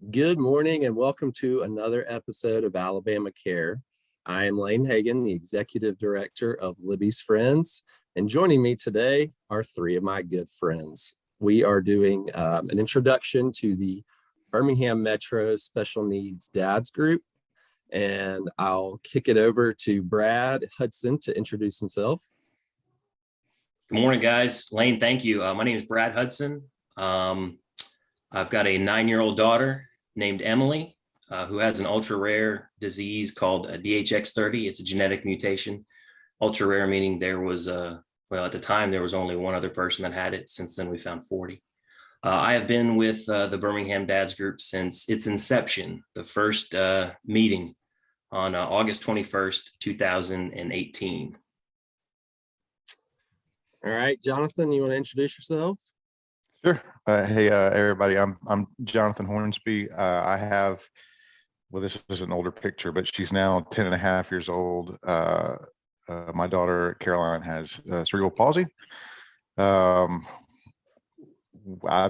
Good morning and welcome to another episode of Alabama Care. I am Lane Hagan, the Executive Director of Libby's Friends, and joining me today are three of my good friends. We are doing an introduction to the Birmingham Metro Special Needs Dads Group, and I'll kick it over to Brad Hudson to introduce himself. Good morning, guys. Lane, thank you. My name is Brad Hudson. I've got a 9-year-old daughter named Emily, who has an ultra rare disease called DHX30. It's a genetic mutation. Ultra rare meaning there was, at the time, there was only one other person that had it. Since then, we found 40. I have been with the Birmingham Dads Group since its inception, the first meeting on August 21st, 2018. All right, Jonathan, you want to introduce yourself? Sure. Hey, everybody. I'm Jonathan Hornsby. I have, this is an older picture, but she's now 10 and a half years old. My daughter, Caroline, has cerebral palsy. I've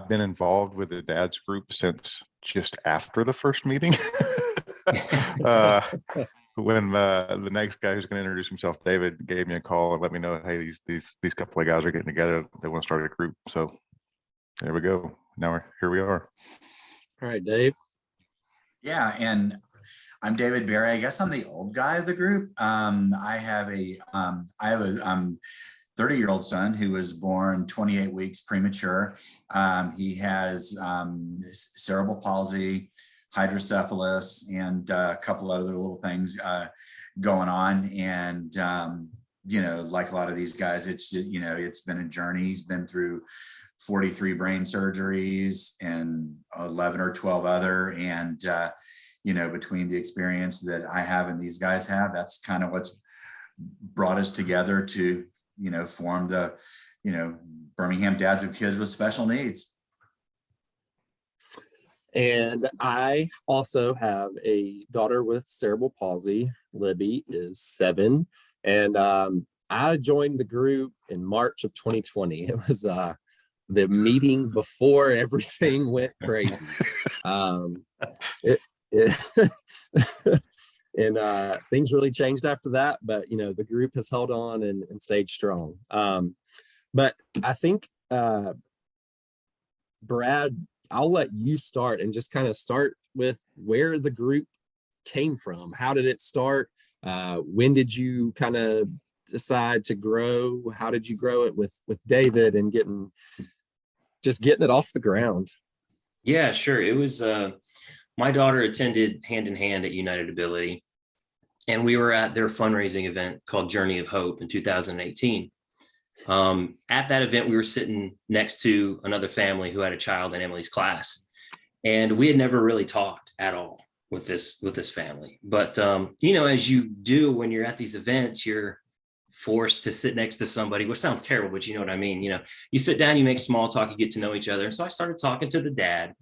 been involved with the dads group since just after the first meeting. When the next guy who's going to introduce himself, David, gave me a call and let me know, hey, these couple of guys are getting together. They want to start a group. So there we go. Now here we are. All right, Dave. Yeah, and I'm David Berry. I guess I'm the old guy of the group. I have a 30-year-old son who was born 28 weeks premature. He has cerebral palsy, hydrocephalus, and a couple other little things going on. And like a lot of these guys, it's been a journey. He's been through 43 brain surgeries and 11 or 12 other. And, between the experience that I have and these guys have, that's kind of what's brought us together to, form the, Birmingham Dads of Kids with Special Needs. And I also have a daughter with cerebral palsy. Libby is 7. And I joined the group in March of 2020. It was the meeting before everything went crazy. And things really changed after that, but the group has held on and stayed strong. But I think Brad, I'll let you start and just kind of start with where the group came from. How did it start? When did you kind of decide to grow? How did you grow it with David and getting it off the ground? Yeah, sure. It was my daughter attended Hand in Hand at United Ability, and we were at their fundraising event called Journey of Hope in 2018. At that event, we were sitting next to another family who had a child in Emily's class, and we had never really talked at all with this family. But as you do when you're at these events, you're forced to sit next to somebody, which sounds terrible, but you know what I mean. You sit down, you make small talk, you get to know each other. And so I started talking to the dad.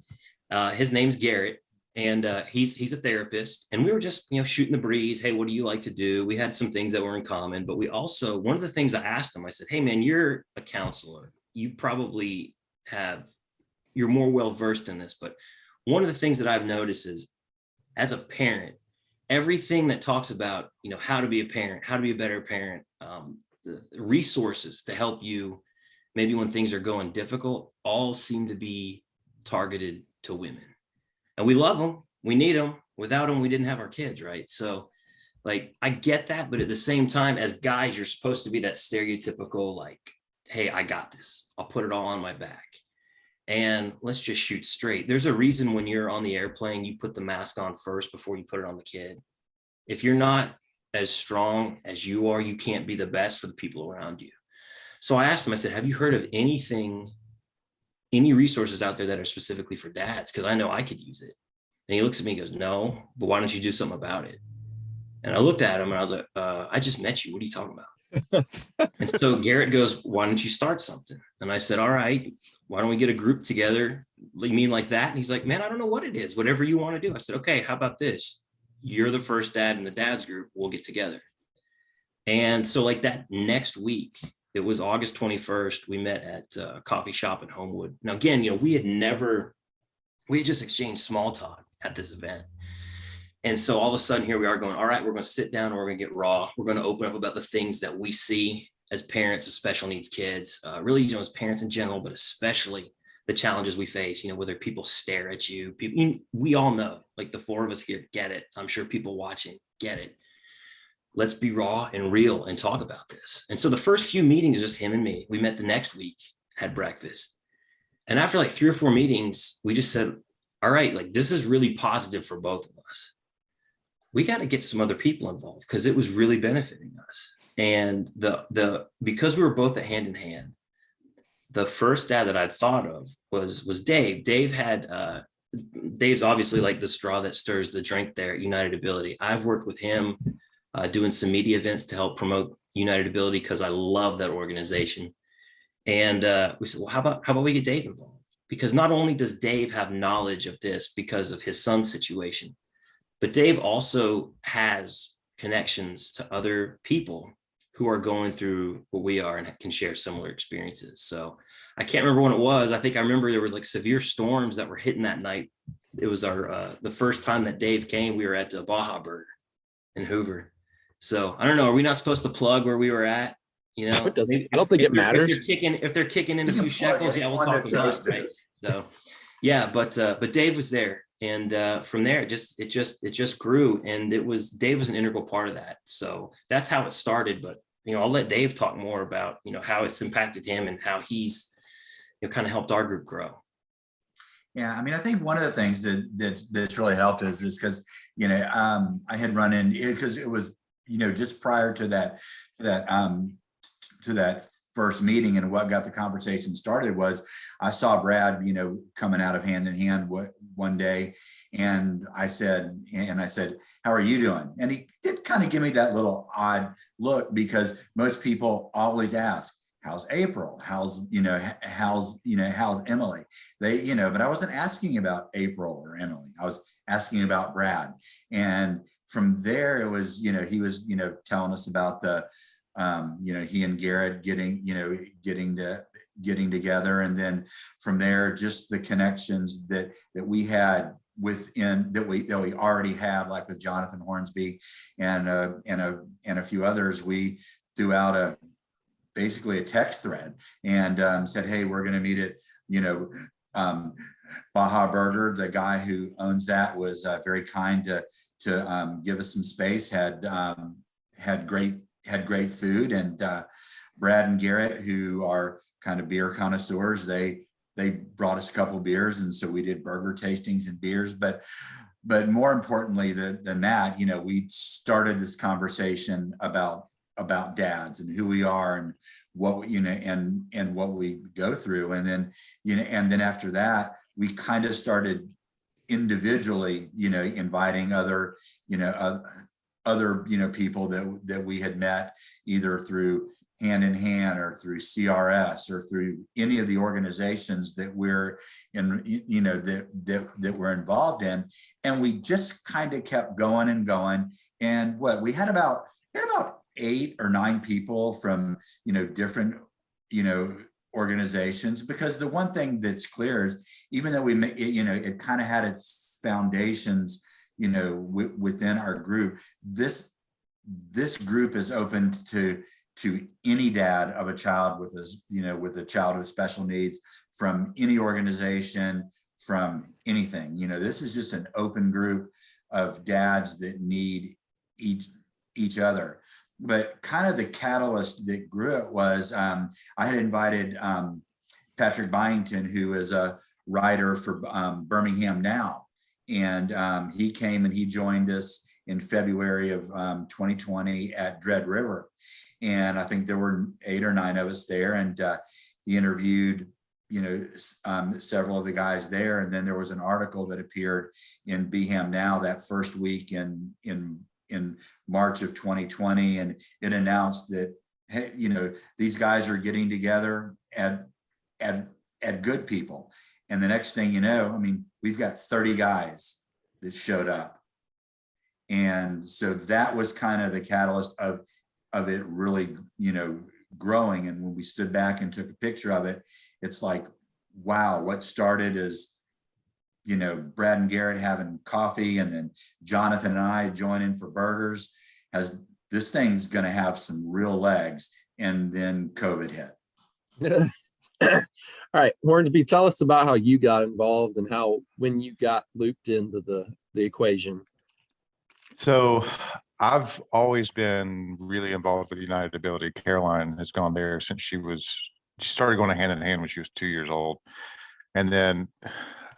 His name's Garrett, and he's a therapist. And we were just shooting the breeze. Hey, what do you like to do? We had some things that were in common, but we also, one of the things I asked him, I said, hey man, you're a counselor. You probably you're more well versed in this, but one of the things that I've noticed is, as a parent, everything that talks about, how to be a parent, how to be a better parent, the resources to help you maybe when things are going difficult, all seem to be targeted to women. And we love them. We need them. Without them, we didn't have our kids, right? So I get that. But at the same time, as guys, you're supposed to be that stereotypical, hey, I got this. I'll put it all on my back. And let's just shoot straight. There's a reason when you're on the airplane, you put the mask on first before you put it on the kid. If you're not as strong as you are, you can't be the best for the people around you. So I asked him, I said, have you heard of any resources out there that are specifically for dads? Because I know I could use it. And he looks at me and goes, no, but why don't you do something about it? And I looked at him and I was like, I just met you. What are you talking about? And so Garrett goes, why don't you start something? And I said, all right, why don't we get a group together? You mean like that? And he's like, man, I don't know what it is. Whatever you want to do. I said, okay, how about this? You're the first dad in the dads group. We'll get together. And so that next week, it was August 21st. We met at a coffee shop in Homewood. Now, again, we had never We had just exchanged small talk at this event. And so all of a sudden here we are going, all right, we're going to sit down and we're going to get raw. We're going to open up about the things that we see as parents of special needs kids, really, as parents in general, but especially the challenges we face, whether people stare at you, people, we all know, like the four of us here get it. I'm sure people watching get it. Let's be raw and real and talk about this. And so the first few meetings, just him and me. We met the next week, had breakfast. And after like 3 or 4 meetings, we just said, all right, like this is really positive for both of us. We got to get some other people involved because it was really benefiting us. And because we were both at Hand in Hand, the first dad that I'd thought of was Dave. Dave's obviously like the straw that stirs the drink there at United Ability. I've worked with him doing some media events to help promote United Ability because I love that organization. And we said, well, how about we get Dave involved? Because not only does Dave have knowledge of this because of his son's situation, but Dave also has connections to other people who are going through what we are and can share similar experiences. So I can't remember when it was. I think I remember there was like severe storms that were hitting that night. It was the first time that Dave came. We were at the Baja Burger in Hoover. So I don't know. Are we not supposed to plug where we were at? I don't think it matters. If they're kicking in a few shekels, yeah, we'll talk about it. Right? So yeah, but Dave was there. And from there, it just grew, and Dave was an integral part of that. So that's how it started. But I'll let Dave talk more about how it's impacted him and how he's kind of helped our group grow. Yeah, I mean, I think one of the things that's really helped us is because I had run in because it was just prior to that first meeting, and what got the conversation started was I saw Brad, coming out of Hand in Hand one day, and I said, how are you doing? And he did kind of give me that little odd look, because most people always ask, how's April? How's Emily? But I wasn't asking about April or Emily. I was asking about Brad. And from there, it was, he was, telling us about the, he and Garrett getting together. And then from there, just the connections that we had within that we already have, like with Jonathan Hornsby and a few others. We threw out basically a text thread and said, hey, we're going to meet at Baja Burger. The guy who owns that was very kind to give us some space, had great food. And Brad and Garrett, who are kind of beer connoisseurs, they brought us a couple of beers, and so we did burger tastings and beers. But more importantly than that, we started this conversation about dads and who we are and what and what we go through. And then after that, we kind of started individually inviting other people that we had met either through Hand in Hand or through CRS or through any of the organizations that we're in, that we're involved in. And we just kind of kept going and going. And we had about 8 or 9 people from, different, organizations, because the one thing that's clear is, even though it kind of had its foundations, within our group, this group is open to any dad of a child with a child with special needs, from any organization, from anything. This is just an open group of dads that need each other. But kind of the catalyst that grew it was I had invited Patrick Byington, who is a writer for Birmingham Now. And he came and he joined us in February of 2020 at Dread River. And I think there were 8 or 9 of us there. And he interviewed, several of the guys there. And then there was an article that appeared in Bham Now that first week in March of 2020. And it announced that, hey, these guys are getting together at Good People. And the next thing you know, we've got 30 guys that showed up. And so that was kind of the catalyst of it really, growing. And when we stood back and took a picture of it, it's like, wow, what started as Brad and Garrett having coffee, and then Jonathan and I joining for burgers, as this thing's going to have some real legs. And then COVID hit. All right, Hornsby, tell us about how you got involved and when you got looped into the equation. So I've always been really involved with United Ability. Caroline has gone there since she started going hand in hand when she was 2 years old. And then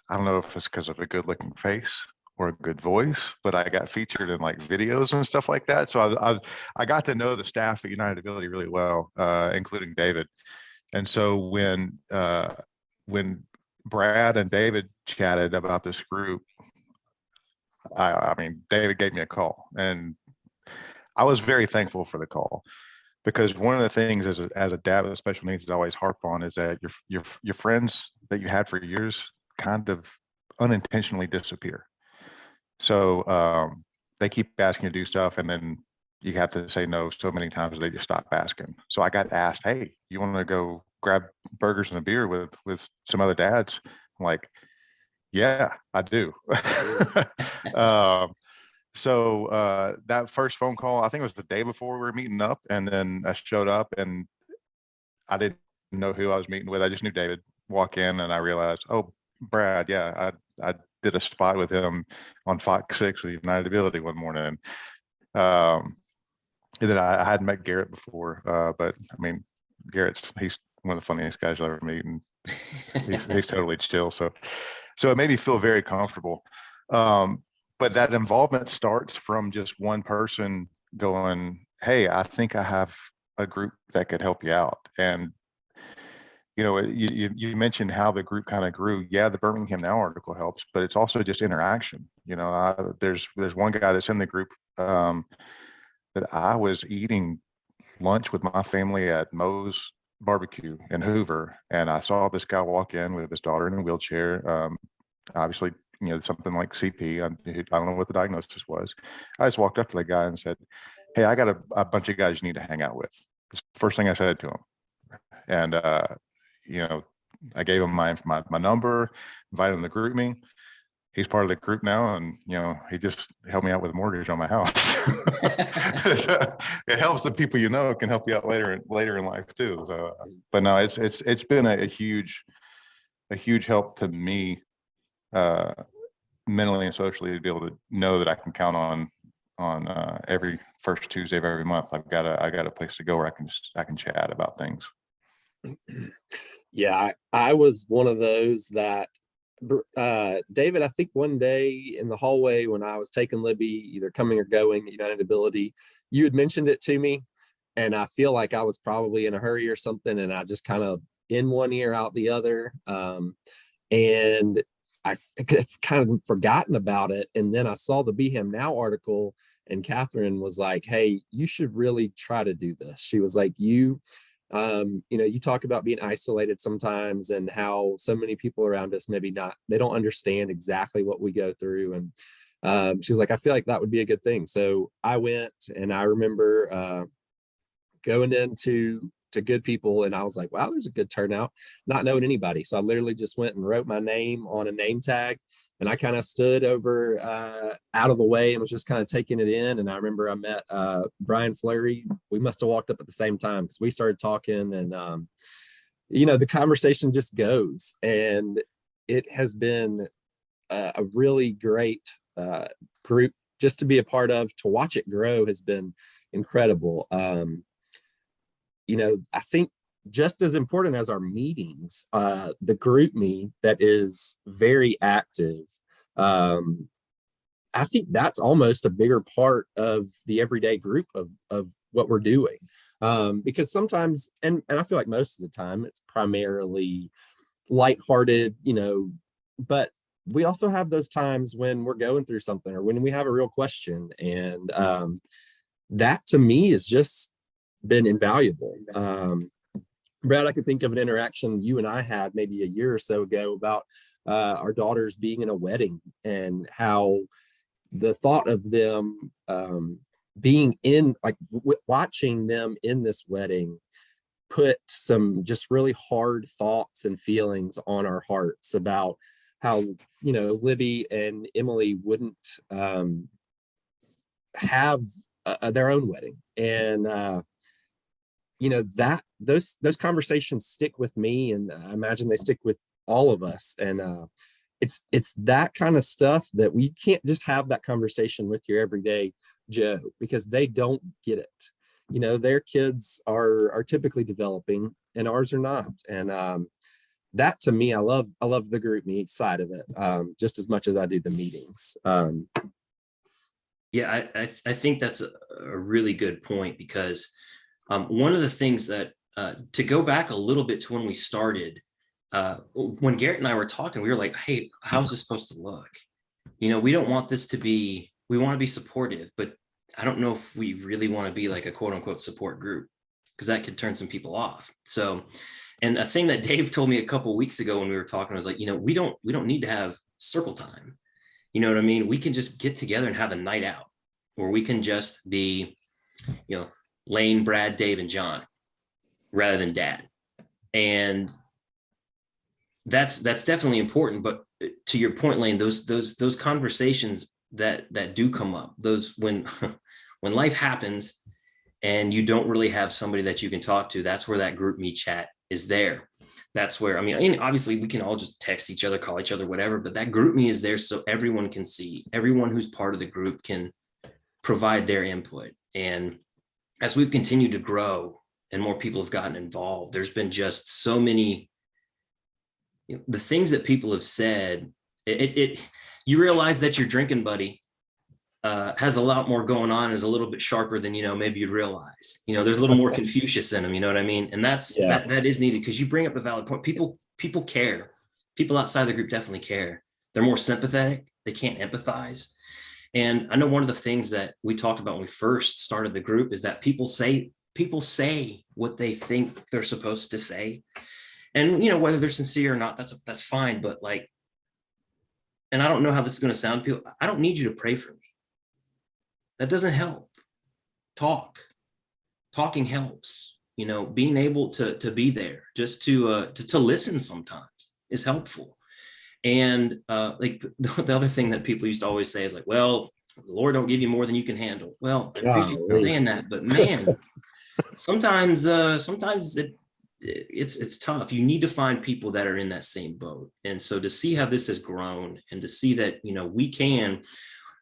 I don't know if it's because of a good looking face or a good voice, but I got featured in like videos and stuff like that. So I got to know the staff at United Ability really well, including David. And so when Brad and David chatted about this group, I mean, David gave me a call, and I was very thankful for the call, because one of the things as a dad with special needs is always harp on is that your friends that you had for years kind of unintentionally disappear. So they keep asking you to do stuff, and then you have to say no so many times they just stop asking. So I got asked, "Hey, you want to go grab burgers and a beer with some other dads?" I'm like, "Yeah, I do." That first phone call, I think it was the day before we were meeting up, and then I showed up and I didn't know who I was meeting with. I just knew David. Walk in and I realized, oh, Brad, yeah, I did a spot with him on Fox 6 with United Ability one morning. And then I hadn't met Garrett before, but I mean, he's one of the funniest guys you'll ever meet, and he's totally chill. So it made me feel very comfortable. But that involvement starts from just one person going, "Hey, I think I have a group that could help you out." And you mentioned how the group kind of grew. Yeah, the Birmingham Now article helps, but it's also just interaction. There's one guy that's in the group that I was eating lunch with my family at Moe's Barbecue in Hoover, and I saw this guy walk in with his daughter in a wheelchair. Obviously, something like CP. I don't know what the diagnosis was. I just walked up to the guy and said, "Hey, I got a bunch of guys you need to hang out with." That's the first thing I said to him. And I gave him my number, invited him to group me. He's part of the group now, and he just helped me out with a mortgage on my house. So it helps the people can help you out later in life too. So, but no, it's been a huge help to me, mentally and socially, to be able to know that I can count on every first Tuesday of every month. I got a place to go where I can chat about things. Yeah, I was one of those that, David, I think one day in the hallway when I was taking Libby, either coming or going at United Ability, you had mentioned it to me, and I feel like I was probably in a hurry or something, and I just kind of in one ear out the other, and I've kind of forgotten about it. And then I saw the Bham Now article, and Catherine was like, "Hey, you should really try to do this." She was like, you talk about being isolated sometimes and how so many people around us they don't understand exactly what we go through. And she was like, "I feel like that would be a good thing." So I went, and I remember going into Good People, and I was like, wow, there's a good turnout, not knowing anybody. So I literally just went and wrote my name on a name tag, and I kind of stood over out of the way and was just kind of taking it in. And I remember I met Brian Fleury. We must have walked up at the same time, because we started talking, and the conversation just goes. And it has been a really great group just to be a part of. To watch it grow has been incredible. I think just as important as our meetings, the group me that is very active, I think that's almost a bigger part of the everyday group of what we're doing. Because sometimes, and I feel like most of the time, it's primarily lighthearted, but we also have those times when we're going through something, or when we have a real question. And that to me has just been invaluable. Brad, I could think of an interaction you and I had maybe a year or so ago about our daughters being in a wedding, and how the thought of them being in, like watching them in this wedding, put some just really hard thoughts and feelings on our hearts about how, Libby and Emily wouldn't have their own wedding. And, that those conversations stick with me, and I imagine they stick with all of us. And it's that kind of stuff that we can't just have that conversation with your everyday Joe, because they don't get it. Their kids are typically developing and ours are not. And that, to me, I love the group meet side of it just as much as I do the meetings. Yeah, I think that's a really good point, because one of the things that to go back a little bit to when we started, when Garrett and I were talking, we were like, hey, how's this supposed to look? We don't want this to be, we want to be supportive, but I don't know if we really want to be like a quote unquote support group, because that could turn some people off. So, and a thing that Dave told me a couple of weeks ago when we were talking was like, we don't need to have circle time. You know what I mean? We can just get together and have a night out, or we can just be, Lane, Brad, Dave, and John, rather than Dad. And that's definitely important. But to your point, Lane, those conversations that do come up, those when life happens and you don't really have somebody that you can talk to, that's where that group meet chat is there. That's where, obviously we can all just text each other, call each other, whatever, but that group me is there so everyone can see, everyone who's part of the group can provide their input. And as we've continued to grow and more people have gotten involved, there's been just so many, the things that people have said, you realize that your drinking buddy has a lot more going on, is a little bit sharper than, maybe you'd realize. There's a little more Confucius in them, you know what I mean? And that is needed, because you bring up a valid point. People care. People outside the group definitely care. They're more sympathetic. They can't empathize. And I know one of the things that we talked about when we first started the group is that people say what they think they're supposed to say. And, whether they're sincere or not, that's fine. But like, and I don't know how this is going to sound to people, I don't need you to pray for me. That doesn't help. Talking helps. Being able to be there, just to listen sometimes is helpful. And like the other thing that people used to always say is like, well, the Lord don't give you more than you can handle. Well, I appreciate you saying that, but man, sometimes it's tough. You need to find people that are in that same boat. And so to see how this has grown, and to see that,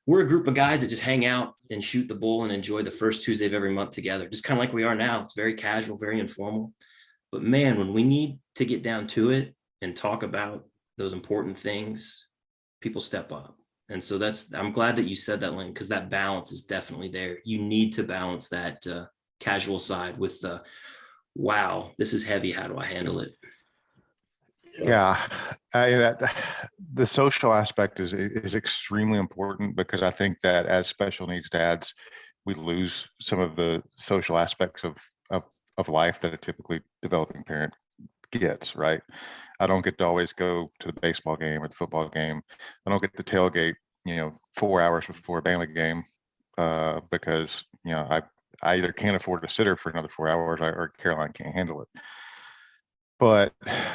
we're a group of guys that just hang out and shoot the bull and enjoy the first Tuesday of every month together, just kind of like we are now. It's very casual, very informal. But man, when we need to get down to it and talk about those important things, people step up. And so I'm glad that you said that, Lynn, because that balance is definitely there. You need to balance that casual side with the, wow, this is heavy. How do I handle it? Yeah, the social aspect is extremely important, because I think that as special needs dads, we lose some of the social aspects of life that a typically developing parent gets, right? I don't get to always go to the baseball game or the football game. I don't get to tailgate, 4 hours before a Bama game because, I either can't afford a sitter for another 4 hours, or Caroline can't handle it. But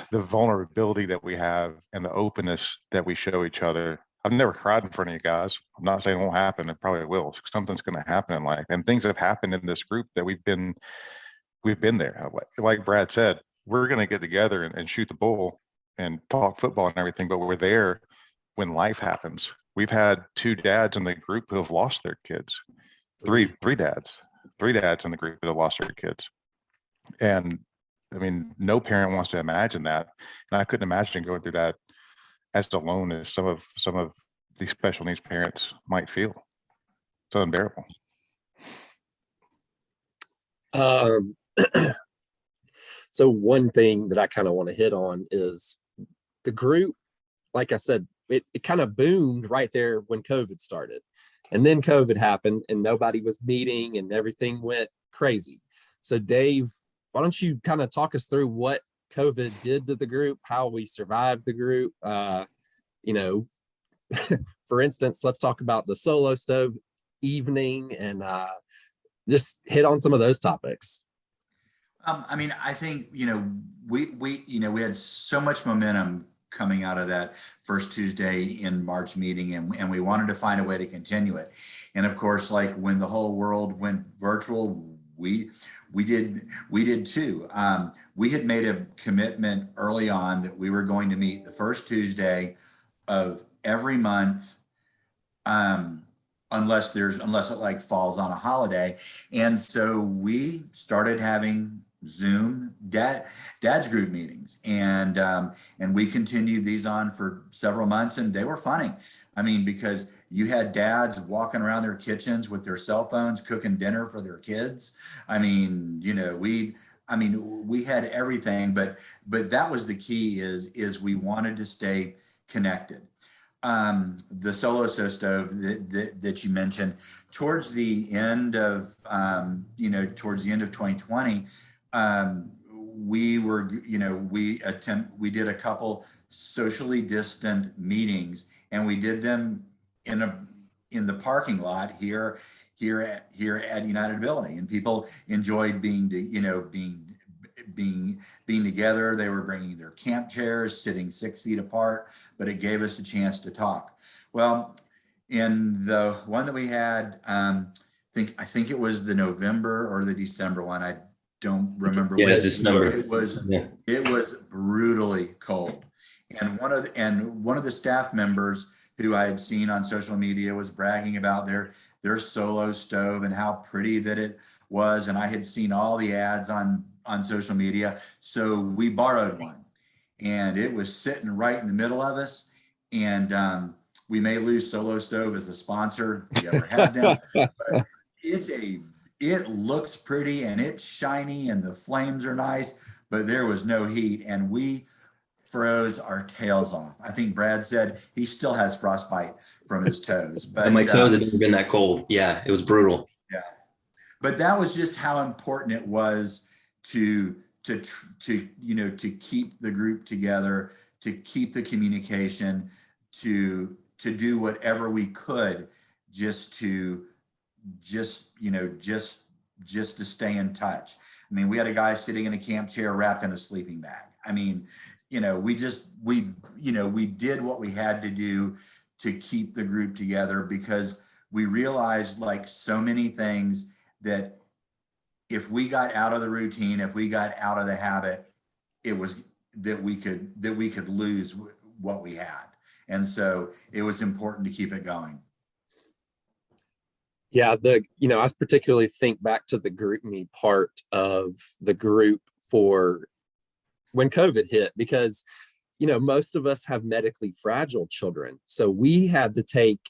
the vulnerability that we have and the openness that we show each other, I've never cried in front of you guys. I'm not saying it won't happen. It probably will. Something's going to happen in life, and things have happened in this group that we've been there. Like Brad said, we're going to get together and shoot the bull and talk football and everything, but we're there when life happens. We've had 2 dads in the group who have lost their kids. Three dads in the group that have lost their kids. And I mean, no parent wants to imagine that. And I couldn't imagine going through that as alone as some of these special needs parents might feel. It's unbearable. So one thing that I kind of want to hit on is the group. Like I said, it kind of boomed right there when COVID started. And then COVID happened and nobody was meeting and everything went crazy. So Dave, why don't you kind of talk us through what COVID did to the group, how we survived the group? For instance, let's talk about the solo stove evening and just hit on some of those topics. I think, we had so much momentum coming out of that first Tuesday in March meeting, and we wanted to find a way to continue it. And of course, like when the whole world went virtual, we did too. We had made a commitment early on that we were going to meet the first Tuesday of every month, unless it like falls on a holiday. And so we started having Zoom dad's group meetings, and we continued these on for several months, and they were funny. I mean, because you had dads walking around their kitchens with their cell phones, cooking dinner for their kids. I mean, we had everything, but that was the key is we wanted to stay connected. The Solo stove that you mentioned towards the end of 2020, we did a couple socially distant meetings, and we did them in the parking lot here at United Ability, and people enjoyed being together. They were bringing their camp chairs, sitting 6 feet apart, but it gave us a chance to talk. Well, in the one that we had, I think it was the November or the December one. I don't remember. Yeah, it's December. It was brutally cold, and one of the staff members who I had seen on social media was bragging about their Solo stove and how pretty that it was, and I had seen all the ads on social media, so we borrowed one, and it was sitting right in the middle of us. And we may lose Solo Stove as a sponsor if you ever had them, but it looks pretty and it's shiny and the flames are nice, but there was no heat, and we froze our tails off. I think Brad said he still has frostbite from his toes. But my toes have never been that cold. Yeah, it was brutal. Yeah, but that was just how important it was to keep the group together, to keep the communication, to do whatever we could just to stay in touch. I mean, we had a guy sitting in a camp chair wrapped in a sleeping bag. I mean, we did what we had to do to keep the group together, because we realized, like so many things, that if we got out of the routine, if we got out of the habit, it was that we could lose what we had. And so it was important to keep it going. Yeah, I particularly think back to the group me part of the group for when COVID hit, because, most of us have medically fragile children. So we had to take,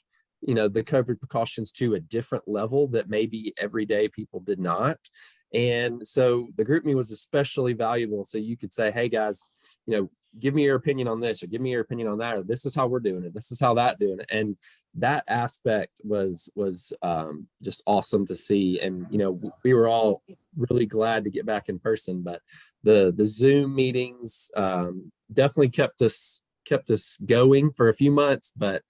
the COVID precautions to a different level that maybe everyday people did not. And so the group me was especially valuable. So you could say, hey guys, give me your opinion on this, or give me your opinion on that, or this is how we're doing it, this is how that doing it. And that aspect was just awesome to see. And we were all really glad to get back in person, but the Zoom meetings definitely kept us going for a few months, but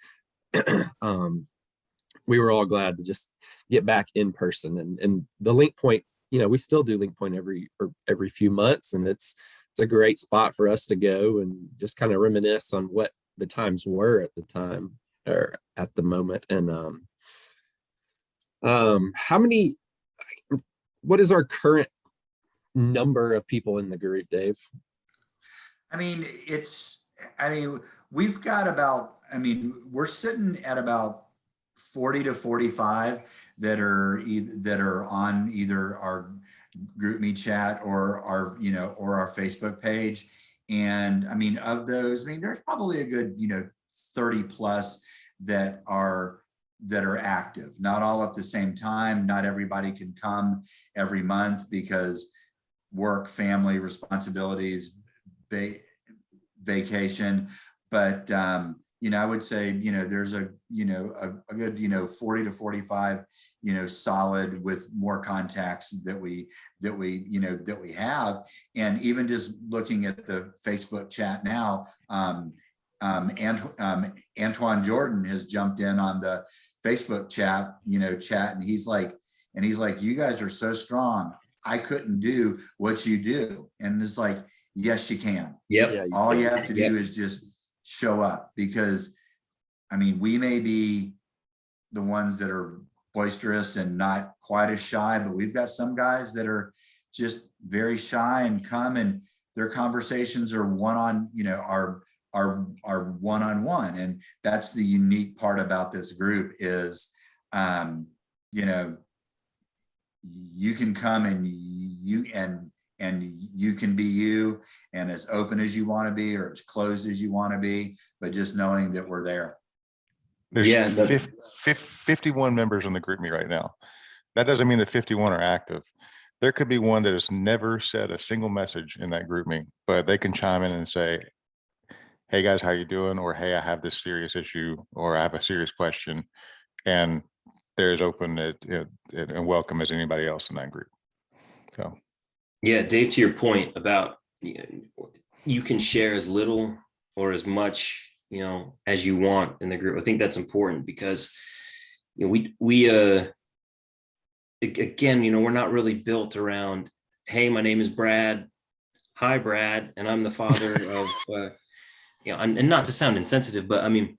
we were all glad to just get back in person. And the Link Point, we still do Link Point every few months, and it's a great spot for us to go and just kind of reminisce on what the times were at the time, or at the moment. And what is our current number of people in the group, Dave? We've got we're sitting at about 40 to 45 that are on either our group me chat or our Facebook page. And of those, there's probably a good 30 plus that are active. Not all at the same time. Not everybody can come every month because work, family responsibilities, vacation. But I would say there's a good 40 to 45 solid, with more contacts that we have. And even just looking at the Facebook chat now, Antoine Jordan has jumped in on the Facebook chat, and he's like, you guys are so strong. I couldn't do what you do. And it's like, yes, you can. Yep. Yeah, all you have to do is show up, because I mean, we may be the ones that are boisterous and not quite as shy, but we've got some guys that are just very shy and come, and their conversations are are one-on-one. And that's the unique part about this group is, you know, you can come and you can be you, and as open as you want to be or as closed as you want to be, but just knowing that we're there. There's 51 members in the group me right now. That doesn't mean that 51 are active. There could be one that has never said a single message in that group me, but they can chime in and say, hey guys, how you doing? Or, hey, I have this serious issue, or I have a serious question. And they're as open and welcome as anybody else in that group. So. Yeah, Dave, to your point about, you can share as little or as much, as you want in the group. I think that's important because, again, we're not really built around, hey, my name is Brad. Hi, Brad. And I'm the father of, and not to sound insensitive, but I mean,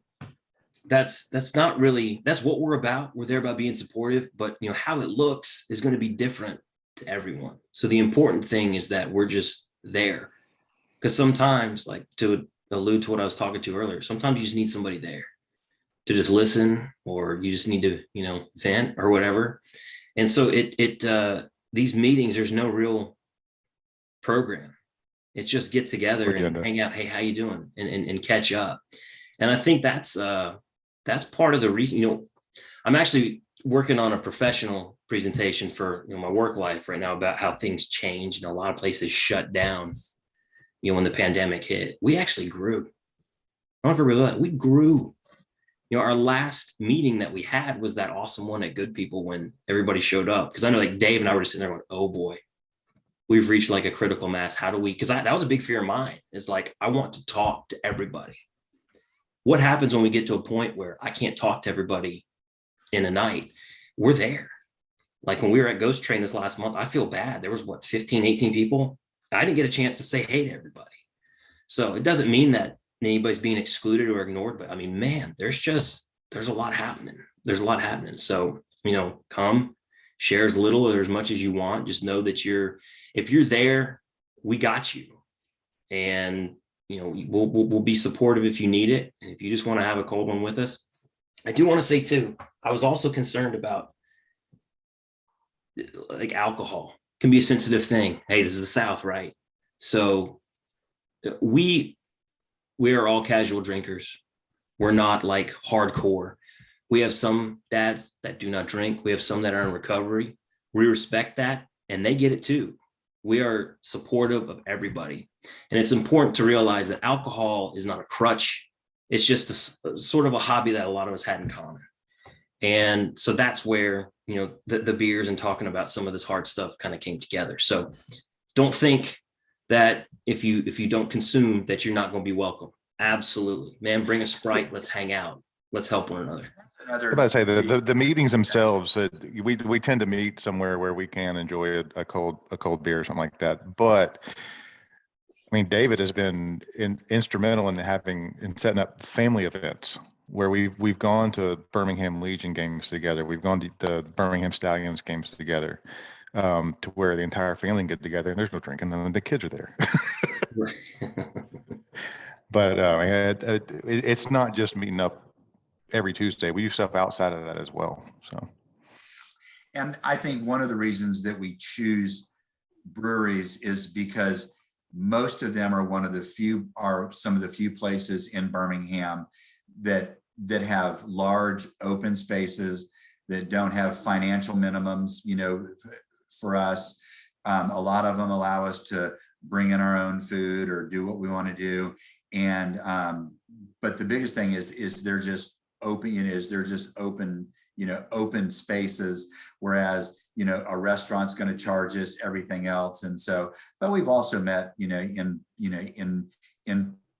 that's not really, that's what we're about. We're there about being supportive, but how it looks is going to be different to everyone. So the important thing is that we're just there, because sometimes, like to allude to what I was talking to earlier, sometimes you just need somebody there to just listen, or you just need to, vent or whatever. And so these meetings, there's no real program. It's just get together and hang out. Hey, how you doing? And catch up. And I think that's part of the reason, I'm actually working on a professional presentation for my work life right now about how things changed and a lot of places shut down, when the pandemic hit. We actually grew. I don't know if you realize that. We grew. Our last meeting that we had was that awesome one at Good People when everybody showed up. Because I know like Dave and I were just sitting there going, oh boy, we've reached like a critical mass. How do we, because that was a big fear of mine. It's like, I want to talk to everybody. What happens when we get to a point where I can't talk to everybody in a night? We're there. Like when we were at Ghost Train this last month, I feel bad. There was 15, 18 people. I didn't get a chance to say hey to everybody. So it doesn't mean that anybody's being excluded or ignored, but I mean, man, there's a lot happening. There's a lot happening. So, come share as little or as much as you want. Just know that if you're there, we got you. And, we'll be supportive if you need it. And if you just want to have a cold one with us. I do want to say too, I was also concerned about like alcohol can be a sensitive thing. Hey, this is the South, right? So we are all casual drinkers. We're not like hardcore. We have some dads that do not drink. We have some that are in recovery. We respect that, and they get it too. We are supportive of everybody. And it's important to realize that alcohol is not a crutch. It's just a sort of a hobby that a lot of us had in common. And so that's where, the beers and talking about some of this hard stuff kind of came together. So don't think that if you don't consume that you're not going to be welcome. Absolutely, man. Bring a Sprite. Let's hang out. Let's help one another. I say the meetings themselves, we tend to meet somewhere where we can enjoy a cold beer or something like that. But I mean, David has been instrumental in setting up family events where we've gone to Birmingham Legion games together. We've gone to the Birmingham Stallions games together, to where the entire family can get together and there's no drinking and the kids are there. But it's not just meeting up every Tuesday. We do stuff outside of that as well. So, and I think one of the reasons that we choose breweries is because most of them are some of the few places in Birmingham that have large open spaces, that don't have financial minimums, for us. A lot of them allow us to bring in our own food or do what we want to do. And, but the biggest thing is they're just open, open spaces, whereas, a restaurant's going to charge us everything else. And so, but we've also met,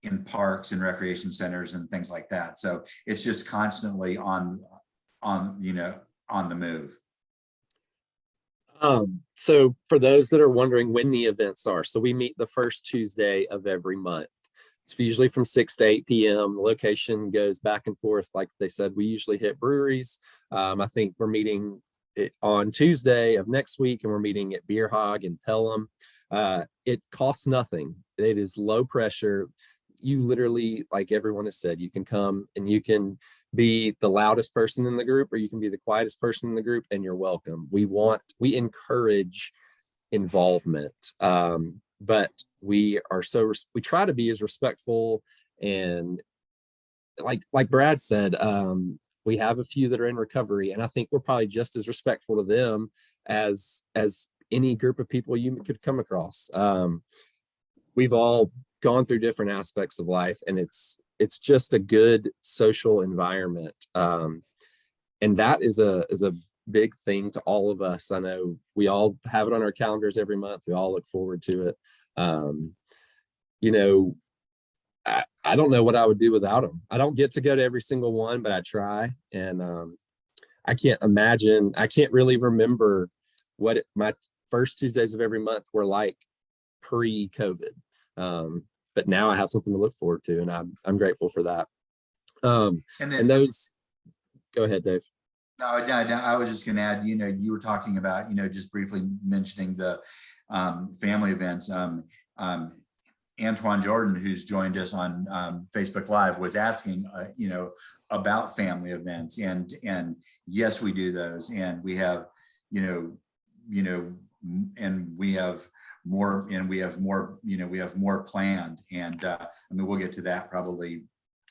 in parks and recreation centers and things like that. So it's just constantly on the move. So for those that are wondering when the events are, so we meet the first Tuesday of every month. It's usually from 6 to 8 p.m. The location goes back and forth. Like they said, we usually hit breweries. I think we're meeting on Tuesday of next week, and we're meeting at Beer Hog in Pelham. It costs nothing. It is low pressure. You literally, like everyone has said, you can come and you can be the loudest person in the group, or you can be the quietest person in the group, and you're welcome. We encourage involvement. But we try to be as respectful, and like Brad said, we have a few that are in recovery, and I think we're probably just as respectful to them as any group of people you could come across. We've all gone through different aspects of life, and it's just a good social environment. And that is a big thing to all of us. I know we all have it on our calendars every month. We all look forward to it. You know, I don't know what I would do without them. I don't get to go to every single one, but I try. And I can't really remember what my first Tuesdays of every month were like pre-COVID. But now I have something to look forward to, and I'm grateful for that. And those, go ahead, Dave. No, I was just going to add, you were talking about, just briefly mentioning the family events. Antoine Jordan, who's joined us on Facebook Live, was asking, about family events, and yes, we do those, and we have, and we have more, we have more planned, and we'll get to that probably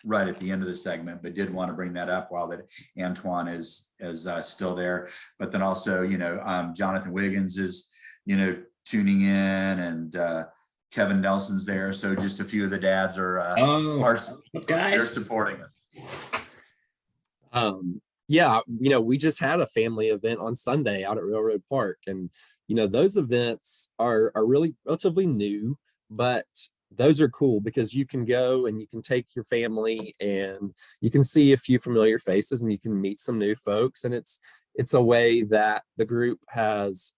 right at the end of the segment, but did want to bring that up while that Antoine is still there. But then also, Jonathan Wiggins is, tuning in, and Kevin Nelson's there. So just a few of the dads are they're supporting us. Yeah, we just had a family event on Sunday out at Railroad Park, and those events are really relatively new, but those are cool because you can go and you can take your family and you can see a few familiar faces and you can meet some new folks. And it's a way that the group has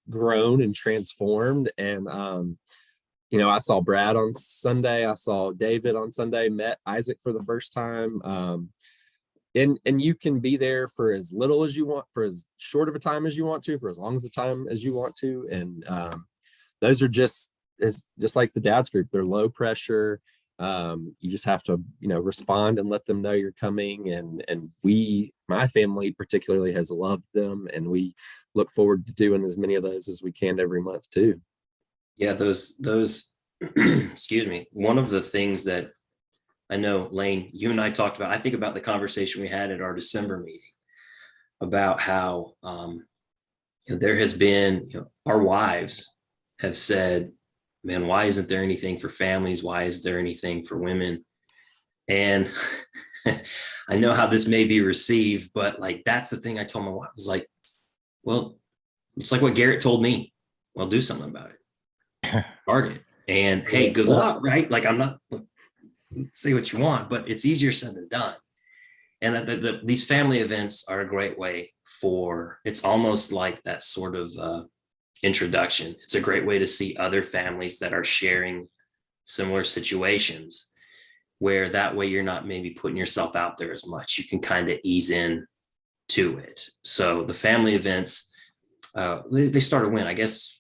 grown and transformed. And, I saw Brad on Sunday, I saw David on Sunday, met Isaac for the first time. And you can be there for as little as you want, for as short of a time as you want to, for as long as the time as you want to. And those are just like the dad's group. They're low pressure. You just have to, respond and let them know you're coming. And my family particularly has loved them, and we look forward to doing as many of those as we can every month too. Yeah, those excuse me. One of the things that I know, Lane, you and I talked about, I think about the conversation we had at our December meeting about how there has been, our wives have said, man, why isn't there anything for families? Why is there anything for women? And I know how this may be received, but that's the thing I told my wife. I was like, well, it's like what Garrett told me. Well, do something about it. Start it. And hey, good luck, right? I'm not, say what you want, but it's easier said than done. And these family events are a great way it's almost like that sort of introduction. It's a great way to see other families that are sharing similar situations, where that way you're not maybe putting yourself out there as much. You can kind of ease in to it. So the family events, they started when, I guess,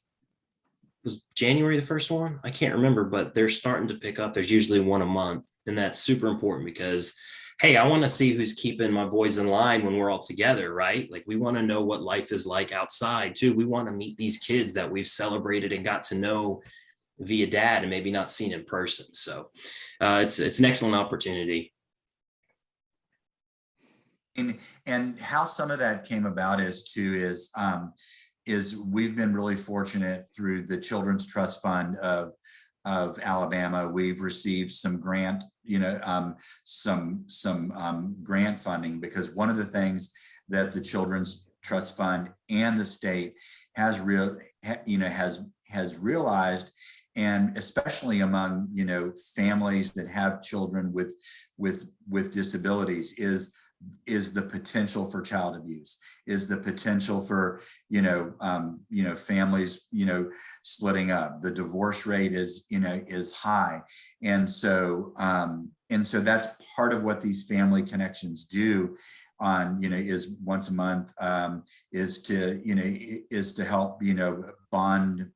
was January the first one? I can't remember, but they're starting to pick up. There's usually one a month, and that's super important because, hey, I want to see who's keeping my boys in line when we're all together, right? We want to know what life is like outside too. We want to meet these kids that we've celebrated and got to know via dad and maybe not seen in person. So it's an excellent opportunity. And how some of that came about is we've been really fortunate through the Children's Trust Fund of Alabama. We've received some grant, some grant funding, because one of the things that the Children's Trust Fund and the state has realized, and especially among families that have children with disabilities, is is the potential for child abuse, is the potential for, families, splitting up. The divorce rate is high. And so that's part of what these family connections do is once a month, is to help, bond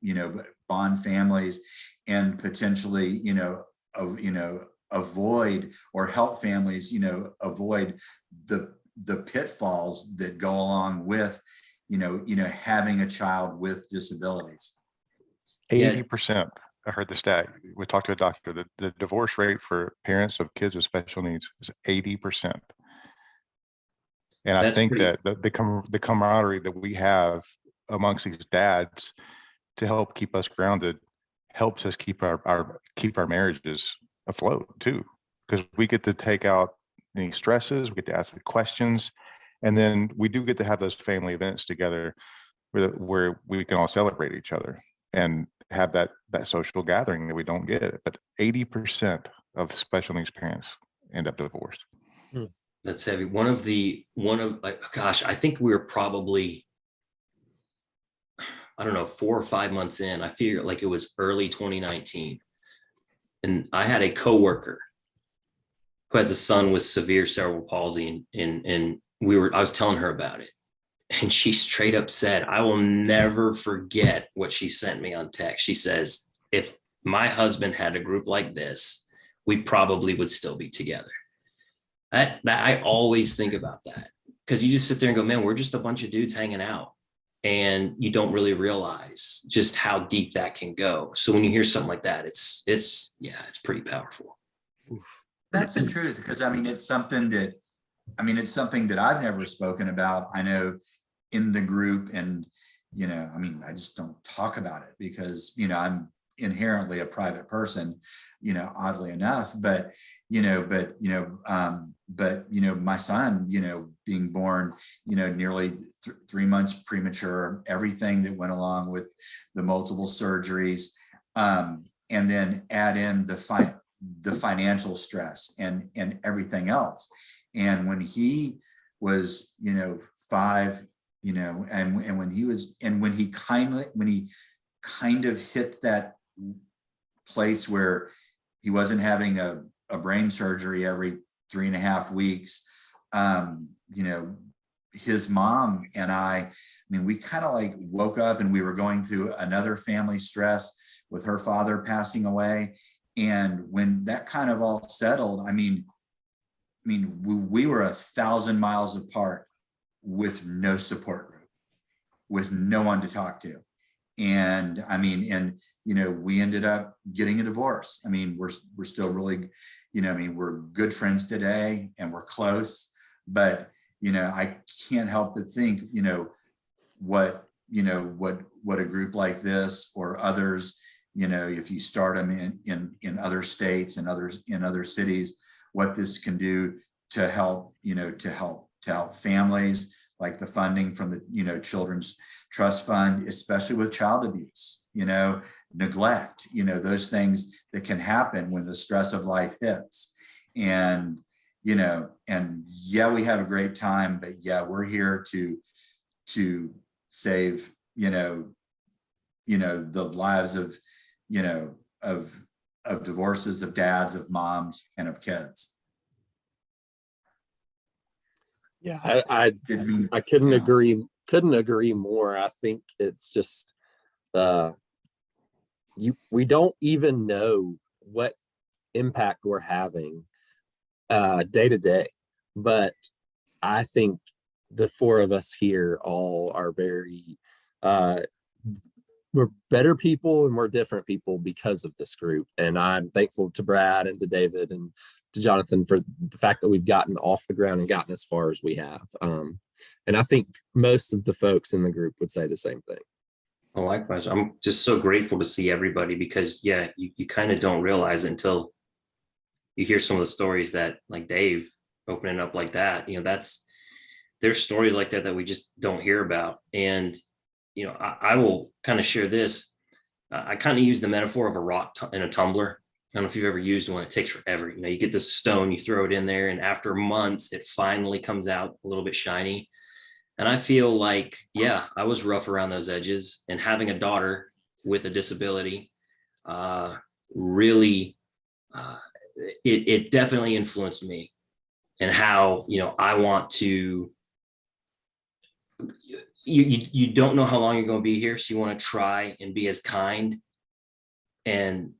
families and potentially, avoid or help families, avoid the pitfalls that go along with, having a child with disabilities. 80%. I heard the stat. We talked to a doctor. The divorce rate for parents of kids with special needs is 80%. And I think that the camaraderie that we have amongst these dads to help keep us grounded helps us keep our marriages afloat too, because we get to take out any stresses, we get to ask the questions, and then we do get to have those family events together where we can all celebrate each other and have that social gathering that we don't get. But 80% of special needs parents end up divorced. That's heavy. I think we were probably, I don't know, 4 or 5 months in. I feel like it was early 2019. And I had a coworker who has a son with severe cerebral palsy, and I was telling her about it. And she straight up said, I will never forget what she sent me on text. She says, if my husband had a group like this, we probably would still be together. I always think about that, because you just sit there and go, man, we're just a bunch of dudes hanging out, and you don't really realize just how deep that can go. So when you hear something like that, it's pretty powerful. That's the truth, because it's something that I've never spoken about. I know in the group, and I just don't talk about it because I'm inherently a private person, oddly enough. But my son, being born, nearly 3 months premature, everything that went along with the multiple surgeries, and then add in the financial stress and everything else. And when he was, 5, and when he kind of hit that place where he wasn't having a brain surgery every 3.5 weeks, his mom and we kind of like woke up, and we were going through another family stress with her father passing away. And when that kind of all settled, we were 1,000 miles apart with no support group, with no one to talk to. And we ended up getting a divorce. We're still really, we're good friends today, and we're close, but, I can't help but think, what a group like this or others, if you start them in other states and others in other cities, what this can do to help, to help families, like the funding from the, Children's Trust Fund, especially with child abuse, neglect, those things that can happen when the stress of life hits. And, we have a great time, but we're here to save, the lives of divorces, of dads, of moms, and of kids. Yeah, I couldn't agree more. I think it's just we don't even know what impact we're having day to day, but I think the 4 of us here all are very we're better people, and we're different people because of this group. And I'm thankful to Brad and to David and to Jonathan for the fact that we've gotten off the ground and gotten as far as we have. And I think most of the folks in the group would say the same thing. Well, likewise, I'm just so grateful to see everybody, because you kind of don't realize it until you hear some of the stories that, like Dave opening up like that, there's stories like that we just don't hear about. And I will kind of share this. I kind of use the metaphor of a rock in a tumbler. don't know if you've ever used one. It takes forever. You know, you get this stone, you throw it in there, and after months, it finally comes out a little bit shiny. And I feel like, yeah, I was rough around those edges, and having a daughter with a disability really, it definitely influenced me and how, you know, I want to, you don't know how long you're going to be here. So you want to try and be as kind and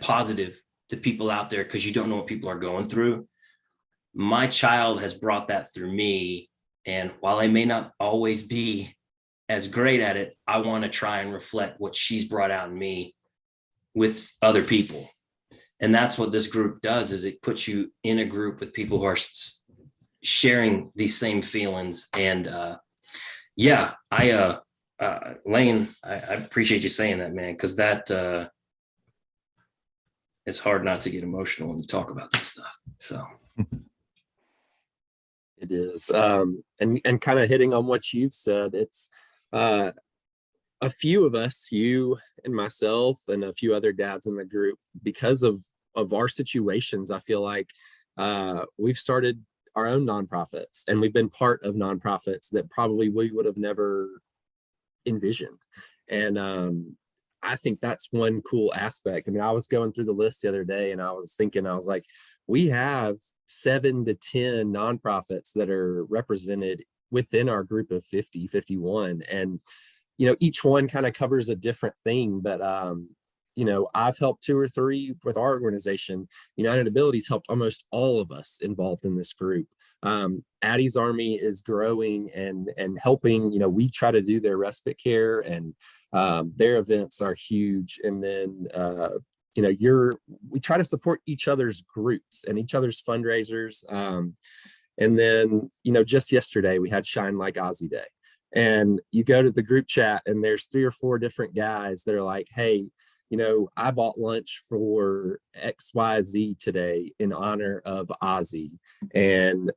positive to people out there, because you don't know what people are going through. My child has brought that through me. And while I may not always be as great at it, I want to try and reflect what she's brought out in me with other people. And that's what this group does, is it puts you in a group with people who are sharing these same feelings. And yeah, Lane, I appreciate you saying that, man, because that it's hard not to get emotional when you talk about this stuff. So it is. And kind of hitting on what you've said, it's a few of us, you and myself and a few other dads in the group, because of our situations, I feel like we've started our own nonprofits, and we've been part of nonprofits that probably we would have never envisioned. And I think that's one cool aspect. I mean, I was going through the list the other day and I was thinking, I was like, we have 7 to 10 nonprofits that are represented within our group of 50, 51. And, you know, each one kind of covers a different thing. But, you know, I've helped 2 or 3 with our organization. United Abilities helped almost all of us involved in this group. Addie's Army is growing and helping. You know, we try to do their respite care, and their events are huge. And then, you know, we try to support each other's groups and each other's fundraisers. And then, you know, just yesterday we had Shine Like Ozzy Day, and you go to the group chat and there's 3 or 4 different guys that are like, hey, you know, I bought lunch for XYZ today in honor of Ozzy. And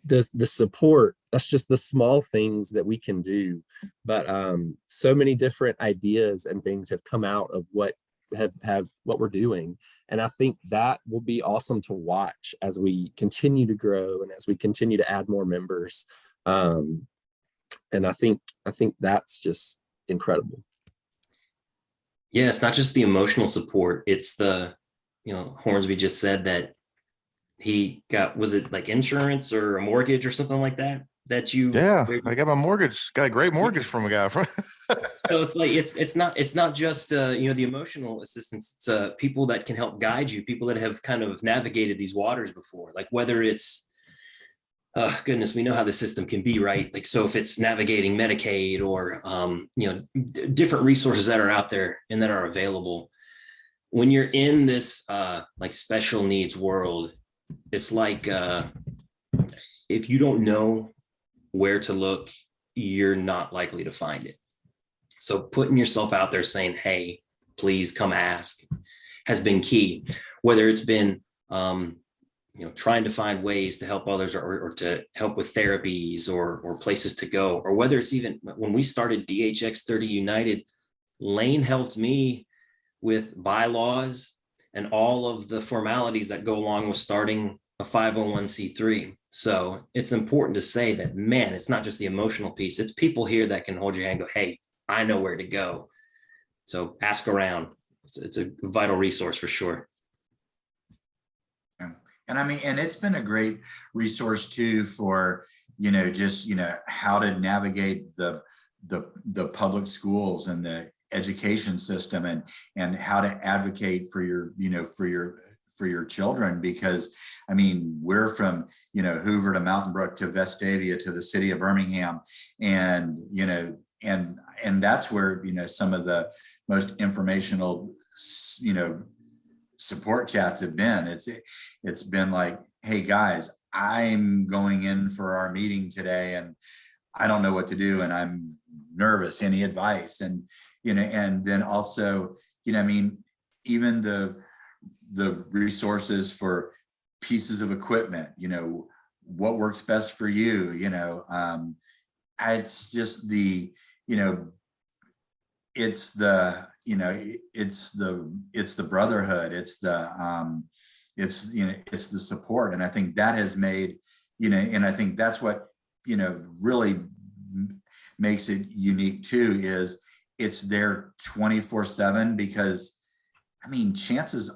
the support, that's just the small things that we can do. But so many different ideas and things have come out of what what we're doing. And I think that will be awesome to watch as we continue to grow and as we continue to add more members. And I think that's just incredible. yeah, it's not just the emotional support. It's the, you know, Hornsby just said that he got, was it like insurance or a mortgage or something like that you? Yeah, I got my mortgage, got a great mortgage from a guy from. So it's like, it's not just, you know, the emotional assistance. It's people that can help guide you, people that have kind of navigated these waters before, like whether it's, goodness, we know how the system can be, right? Like, so if it's navigating Medicaid or, you know, different resources that are out there and that are available, when you're in this like special needs world, it's like, if you don't know where to look, you're not likely to find it. So putting yourself out there saying, hey, please come ask, has been key. Whether it's been, you know, trying to find ways to help others or to help with therapies or places to go, or whether it's even when we started DHX 30 United, Lane helped me with bylaws and all of the formalities that go along with starting a 501c3. So it's important to say that, man, it's not just the emotional piece. It's people here that can hold your hand and go, hey, I know where to go. So ask around. It's a vital resource for sure. And I mean, and it's been a great resource too for, you know, just, you know, how to navigate the public schools and the education system, and how to advocate for your, you know, for your children. Because I mean, we're from, you know, Hoover to Mountain Brook to Vestavia to the city of Birmingham, and, you know, and that's where, you know, some of the most informational, you know, support chats have been. It's been like, hey guys, I'm going in for our meeting today and I don't know what to do and I'm nervous, any advice? And, you know, and then also, you know, I mean, even the resources for pieces of equipment, you know, what works best for you, you know, it's just the, you know, it's the, it's the brotherhood, it's the support. And I think that has made, and I think that's what, really makes it unique too, is it's there 24/7, because chances,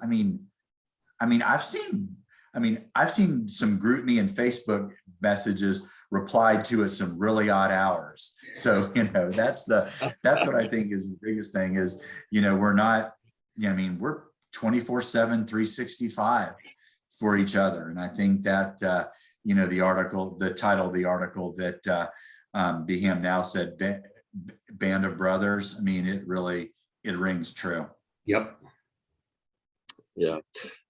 I've seen some group me and Facebook messages replied to at some really odd hours. So, that's what I think is the biggest thing is, we're not, we're 24/7, 365 for each other. And I think that, the title of the article that Bham now said, Band of Brothers, it rings true. Yep. Yeah.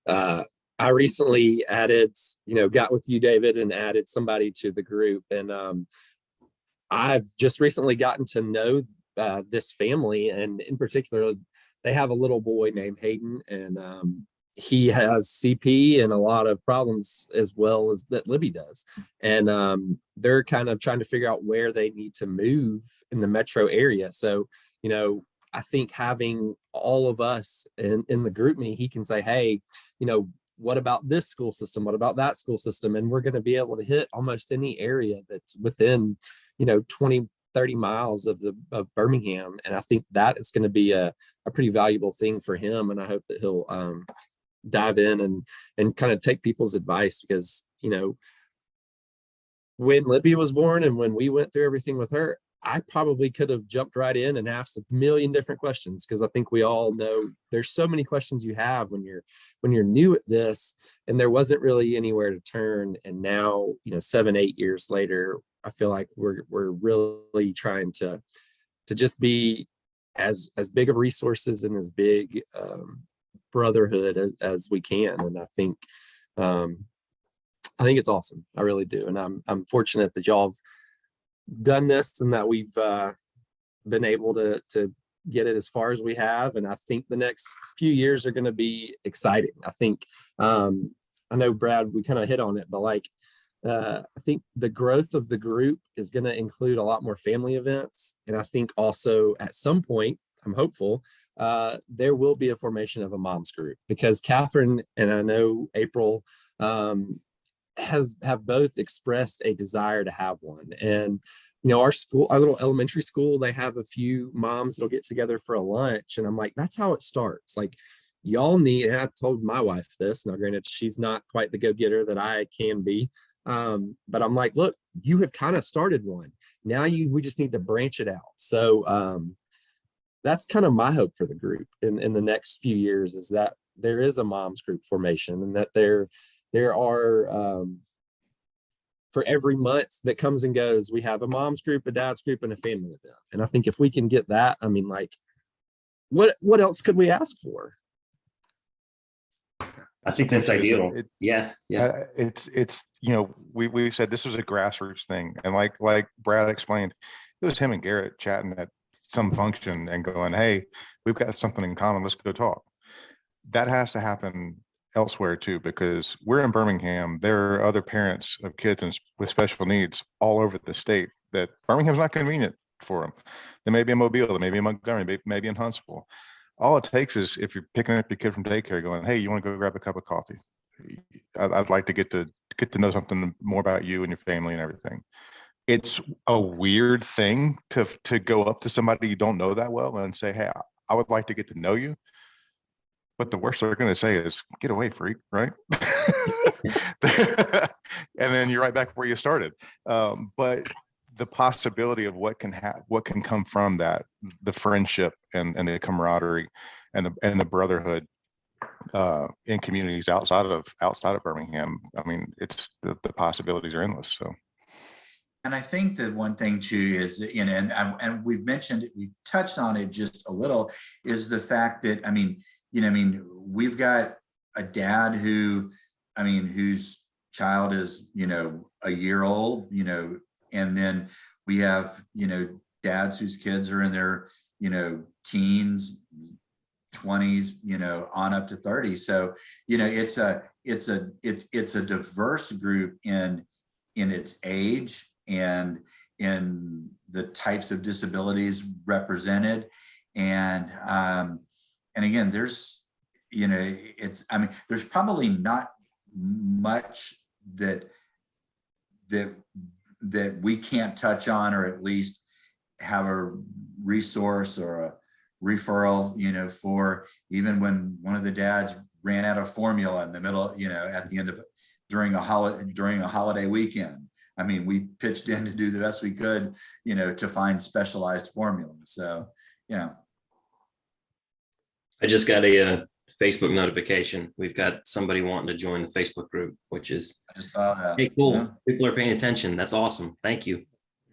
I recently added, got with you, David, and added somebody to the group. And I've just recently gotten to know this family. And in particular, they have a little boy named Hagan, and he has CP and a lot of problems as well as that Libby does. And they're kind of trying to figure out where they need to move in the metro area. So, I think having all of us in the group me, he can say, hey, what about this school system? What about that school system? And we're going to be able to hit almost any area that's within, 20, 30 miles of Birmingham. And I think that is going to be a pretty valuable thing for him. And I hope that he'll dive in and kind of take people's advice, because, when Libby was born and when we went through everything with her, I probably could have jumped right in and asked a million different questions, because I think we all know there's so many questions you have when you're new at this, and there wasn't really anywhere to turn. And now, 7, 8 years later, I feel like we're really trying to just be as big of resources and as big brotherhood as we can. And I think it's awesome. I really do. And I'm fortunate that y'all have done this and that we've been able to get it as far as we have. And I think the next few years are going to be exciting. I think I know, Brad, we kind of hit on it, but I think the growth of the group is going to include a lot more family events. And I think also at some point, I'm hopeful, there will be a formation of a mom's group, because Catherine and I know April have both expressed a desire to have one. And our little elementary school, they have a few moms that'll get together for a lunch, and I'm like, that's how it starts. Like, y'all need, and I told my wife this, now granted she's not quite the go-getter that I can be, but I'm like, look, you have kind of started one. Now we just need to branch it out. So that's kind of my hope for the group in the next few years, is that there is a mom's group formation, and that there are for every month that comes and goes, we have a mom's group, a dad's group, and a family event. And I think if we can get that, what else could we ask for? I think that's ideal. Yeah. It's we said this was a grassroots thing, and like Brad explained, it was him and Garrett chatting at some function and going, hey, we've got something in common, let's go talk. That has to happen elsewhere too, because we're in Birmingham. There are other parents of kids with special needs all over the state that Birmingham's not convenient for them. They may be in Mobile, they may be in Montgomery, maybe in Huntsville. All it takes is if you're picking up your kid from daycare going, hey, you want to go grab a cup of coffee? I'd like to get to know something more about you and your family and everything. It's a weird thing to go up to somebody you don't know that well and say, hey, I would like to get to know you. But the worst they're going to say is, get away, freak, right? And then you're right back where you started. But the possibility of what can come from that, the friendship and the camaraderie and the brotherhood in communities outside of Birmingham, it's the possibilities are endless. So. And I think that one thing too is, and we've mentioned it, we've touched on it just a little, is the fact that, we've got a dad whose child is, a year old, and then we have, dads whose kids are in their, teens, 20s, on up to 30. So, it's a diverse group in its age and in the types of disabilities represented. And again, there's, there's probably not much that we can't touch on, or at least have a resource or a referral, for even when one of the dads ran out of formula in the middle, at the end of it, during a holiday weekend. I mean, we pitched in to do the best we could, to find specialized formula. So, I just got a Facebook notification. We've got somebody wanting to join the Facebook group, which is I just saw that. hey, cool. Yeah. People are paying attention. That's awesome. Thank you.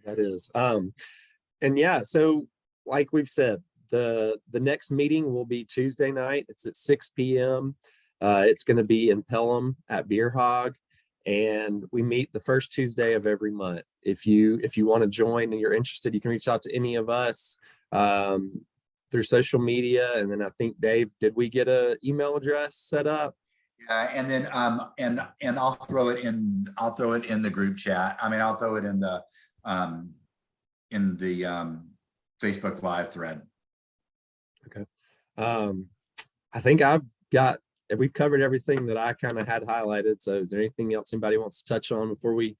That is. And yeah, so like we've said, the next meeting will be Tuesday night. It's at 6 p.m. It's going to be in Pelham at Beer Hog, and we meet the first Tuesday of every month. If you want to join and you're interested, you can reach out to any of us through social media. And then I think, Dave, did we get an email address set up? Yeah, and then and I'll throw it in the group chat. I mean, I'll throw it in the Facebook Live thread. Okay. I think we've covered everything that I kind of had highlighted. So is there anything else anybody wants to touch on before we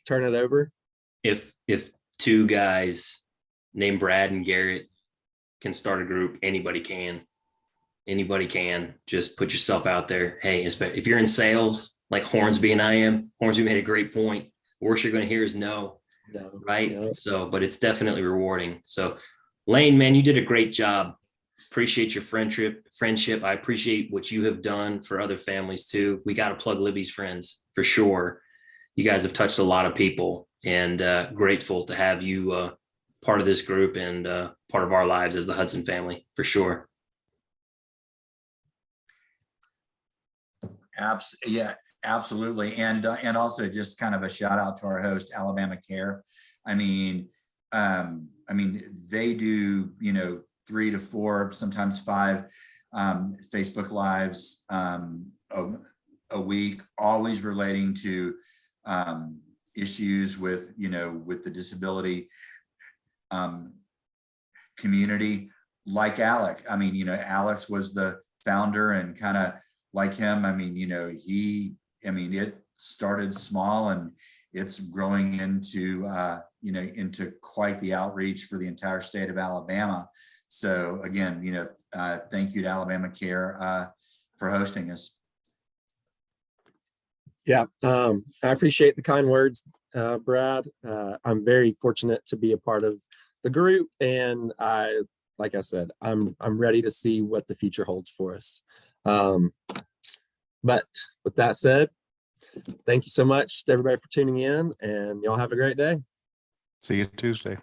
turn it over? If two guys named Brad and Garrett can start a group, anybody can. Just put yourself out there. Hey, if you're in sales like Hornsby and I am, Hornsby made a great point. Worst you're going to hear is no, right? No. So, but it's definitely rewarding. So Lane, man, you did a great job. Appreciate your friendship. I appreciate what you have done for other families too. We got to plug Libby's Friends for sure. You guys have touched a lot of people, and grateful to have you part of this group and part of our lives as the Hudson family for sure. Yeah, absolutely. And also just kind of a shout out to our host, Alabama Care. I mean, they do, 3 to 4, sometimes 5 Facebook Lives a week, always relating to issues with the disability community, like Alec. I mean, Alex was the founder, and kind of like him. I mean, it started small, and it's growing into into quite the outreach for the entire state of Alabama. So again, thank you to Alabama Care for hosting us. Yeah, I appreciate the kind words, Brad. I'm very fortunate to be a part of the group, and like I said, I'm ready to see what the future holds for us. But with that said, thank you so much to everybody for tuning in, and y'all have a great day. See you Tuesday.